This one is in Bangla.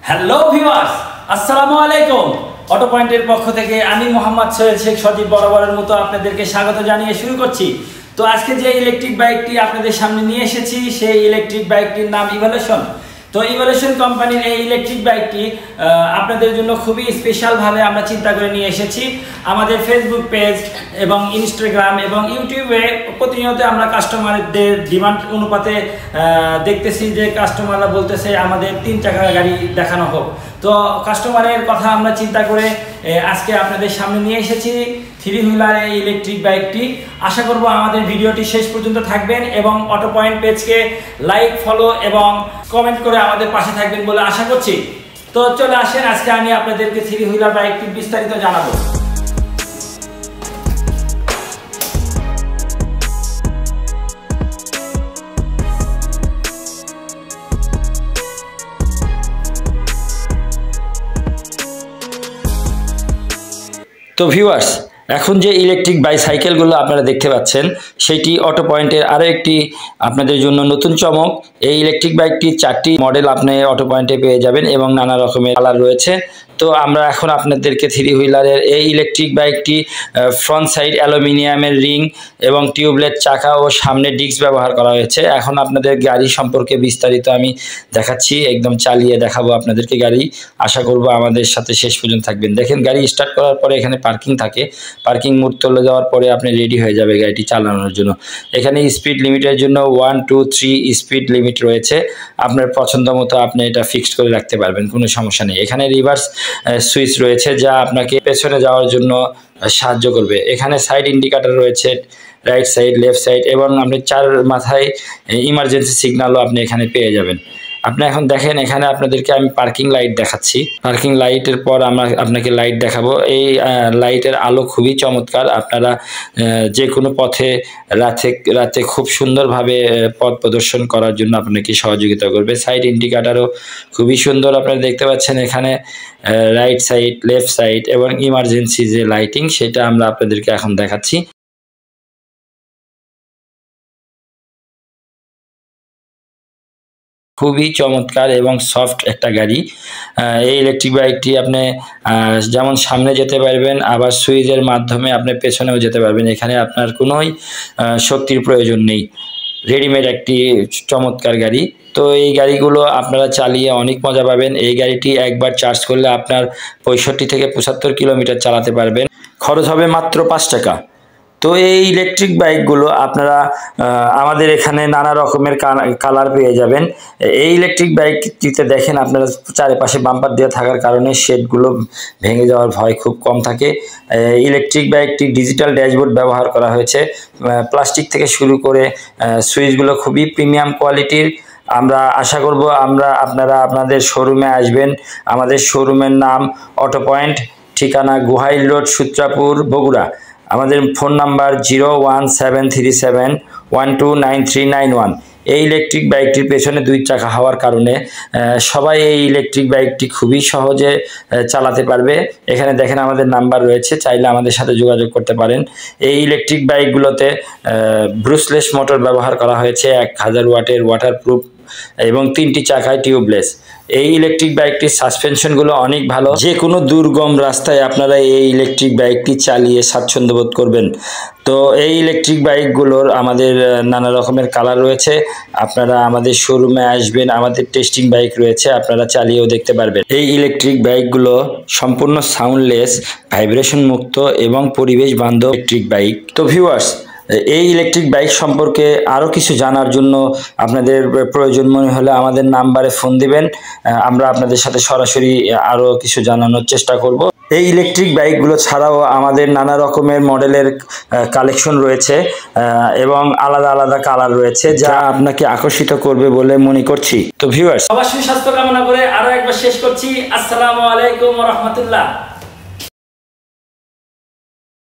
হ্যালো ভিউয়ার্স, আসসালামু আলাইকুম। অটো পয়েন্টের পক্ষ থেকে আমি মোহাম্মদ সোহেল শেখ সজীব বরাবরের মতো আপনাদেরকে স্বাগত জানিয়ে শুরু করছি। তো আজকে যে ইলেকট্রিক বাইকটি আপনাদের সামনে নিয়ে এসেছি সেই ইলেকট্রিক বাইকটির নাম ইভলিউশন। তো ইভলিউশন কোম্পানির এই ইলেকট্রিক বাইকটি আপনাদের জন্য খুবই স্পেশালভাবে আমরা চিন্তা করে নিয়ে এসেছি। আমাদের ফেসবুক পেজ এবং ইনস্টাগ্রাম এবং ইউটিউবে প্রতিনিয়ত আমরা কাস্টমারদের ডিমান্ড অনুপাতে দেখতেছি যে কাস্টমাররা বলতেছে আমাদের 3 চাকার গাড়ি দেখানো হোক। তো কাস্টমারের কথা আমরা চিন্তা করে আজকে আপনাদের সামনে নিয়ে এসেছি 3 হুইলার এই ইলেকট্রিক বাইকটি। আশা করব আমাদের ভিডিওটি শেষ পর্যন্ত থাকবেন এবং অটো পয়েন্ট পেজকে লাইক, ফলো এবং কমেন্ট করে আমাদের পাশে থাকবেন বলে আশা করছি। তো চলে আসেন, আজকে আমি আপনাদেরকে 3 হুইলার বাইকটি বিস্তারিত জানাবো। তো ভিউয়ার্স, এখন যে ইলেকট্রিক বাইসাইকেলগুলো আপনারা দেখতে পাচ্ছেন সেটি অটো পয়েন্টের আরও একটি আপনাদের জন্য নতুন চমক। এই ইলেকট্রিক বাইকটি 4টি মডেল আপনি অটো পয়েন্টে পেয়ে যাবেন এবং নানা রকমের কালার রয়েছে। তো আমরা এখন আপনাদেরকে 3 হুইলারের এই ইলেকট্রিক বাইকটি ফ্রন্ট সাইড অ্যালুমিনিয়ামের রিং এবং টিউবলেট চাকা ও সামনে ডিস্ক ব্যবহার করা হয়েছে। এখন আপনাদের গাড়ি সম্পর্কে বিস্তারিত আমি দেখাচ্ছি, একদম চালিয়ে দেখাবো আপনাদেরকে গাড়ি। আশা করব আমাদের সাথে শেষ পর্যন্ত থাকবেন। দেখেন, গাড়ি স্টার্ট করার পরে এখানে পার্কিং থাকে, পার্কিং মোড তুলে দেওয়ার পরে আপনি রেডি হয়ে যাবে গাড়িটি চালানোর জন্য। এখানে স্পিড লিমিটের জন্য 1, 2, 3 স্পিড লিমিট রয়েছে। আপনার পছন্দ মতো আপনি এটা ফিক্সড করে রাখতে পারবেন, কোনো সমস্যা নেই। এখানে রিভার্স সুইচ রয়েছে যা আপনাকে পেছনে যাওয়ার জন্য সাহায্য করবে। এখানে সাইড ইন্ডিকেটর রয়েছে, রাইট সাইড, লেফট সাইড এবং আপনি 4 মাথায় ইমার্জেন্সি সিগন্যালও আপনি এখানে পেয়ে যাবেন। আপনি এখন দেখেন, এখানে আপনাদেরকে আমি পার্কিং লাইট দেখাচ্ছি। পার্কিং লাইটের পর আমরা আপনাকে লাইট দেখাবো। এই লাইটের আলো খুবই চমৎকার। আপনারা যে কোনো পথে রাতে খুব সুন্দরভাবে পথ প্রদর্শন করার জন্য আপনাকে সহযোগিতা করবে। সাইড ইন্ডিকেটরও খুবই সুন্দর আপনারা দেখতে পাচ্ছেন। এখানে রাইট সাইড, লেফট সাইড এবং ইমার্জেন্সি যে লাইটিং সেটা আমরা আপনাদেরকে এখন দেখাচ্ছি। খুবই চমৎকার এবং সফট একটা গাড়ি। এই ইলেকট্রিক বাইকটি আপনি যেমন সামনে যেতে পারবেন, আবার সুইচের মাধ্যমে আপনি পেছনেও যেতে পারবেন। এখানে আপনার কোনোই শক্তির প্রয়োজন নেই। রেডিমেড একটি চমৎকার গাড়ি। তো এই গাড়িগুলো আপনারা চালিয়ে অনেক মজা পাবেন। এই গাড়িটি একবার চার্জ করলে আপনার 65 থেকে 75 কিলোমিটার চালাতে পারবেন। খরচ হবে মাত্র 5 টাকা। তো এই ইলেকট্রিক বাইকগুলো আপনারা আমাদের এখানে নানা রকমের কালার পেয়ে যাবেন। এই ইলেকট্রিক বাইকটিতে দেখেন আপনারা চারিপাশে বাম্পার দেওয়া থাকার কারণে শেডগুলো ভেঙে যাওয়ার ভয় খুব কম থাকে। ইলেকট্রিক বাইকটি ডিজিটাল ড্যাশবোর্ড ব্যবহার করা হয়েছে। প্লাস্টিক থেকে শুরু করে সুইচগুলো খুবই প্রিমিয়াম কোয়ালিটির। আমরা আশা করব আপনারা আপনাদের শোরুমে আসবেন। আমাদের শোরুমের নাম অটো পয়েন্ট, ঠিকানা গুহাইল রোড, সূত্রাপুর, বগুড়া। আমাদের ফোন নাম্বার 01737129391। এই ইলেকট্রিক বাইকটির পেছনে 2 চাকা হওয়ার কারণে সবাই এই ইলেকট্রিক বাইকটি খুবই সহজে চালাতে পারবে। এখানে দেখেন আমাদের নাম্বার রয়েছে, চাইলে আমাদের সাথে যোগাযোগ করতে পারেন। এই ইলেকট্রিক বাইকগুলোতে ব্রুসলেস মোটর ব্যবহার করা হয়েছে, 1000 ওয়াটের ওয়াটারপ্রুফ এবং 3টি চাকায় টিউবলেস। এই ইলেকট্রিক বাইকটির সাসপেনশনগুলো অনেক ভালো। যে কোনো দুর্গম রাস্তায় আপনারা এই ইলেকট্রিক বাইকটি চালিয়ে স্বাচ্ছন্দ্য বোধ করবেন। তো এই ইলেকট্রিক বাইকগুলোর আমাদের নানা রকমের কালার রয়েছে। আপনারা আমাদের শোরুমে আসবেন, আমাদের টেস্টিং বাইক রয়েছে, আপনারা চালিয়েও দেখতে পারবেন। এই ইলেকট্রিক বাইকগুলো সম্পূর্ণ সাউন্ডলেস, ভাইব্রেশন মুক্ত এবং পরিবেশ বান্ধব ইলেকট্রিক বাইক। তো ভিউয়ার্স, এই ইলেকট্রিক বাইক সম্পর্কে আরও কিছু জানার জন্য আপনাদের প্রয়োজন মনে হলে আমাদের নাম্বারে ফোন দিবেন। আমরা আপনাদের সাথে সরাসরি আরও কিছু জানানোর চেষ্টা করব। এই ইলেকট্রিক বাইকগুলো ছাড়াও আমাদের নানা রকমের মডেলের কালেকশন রয়েছে এবং আলাদা আলাদা কালার রয়েছে যা আপনাকে আকর্ষিত করবে বলে মনে করছি। তো ভিউয়ার্স, অবশ্যই স্বাস্থ্য কামনা করে আরও একবার শেষ করছি। আসসালামু আলাইকুম ওয়া রাহমাতুল্লাহ।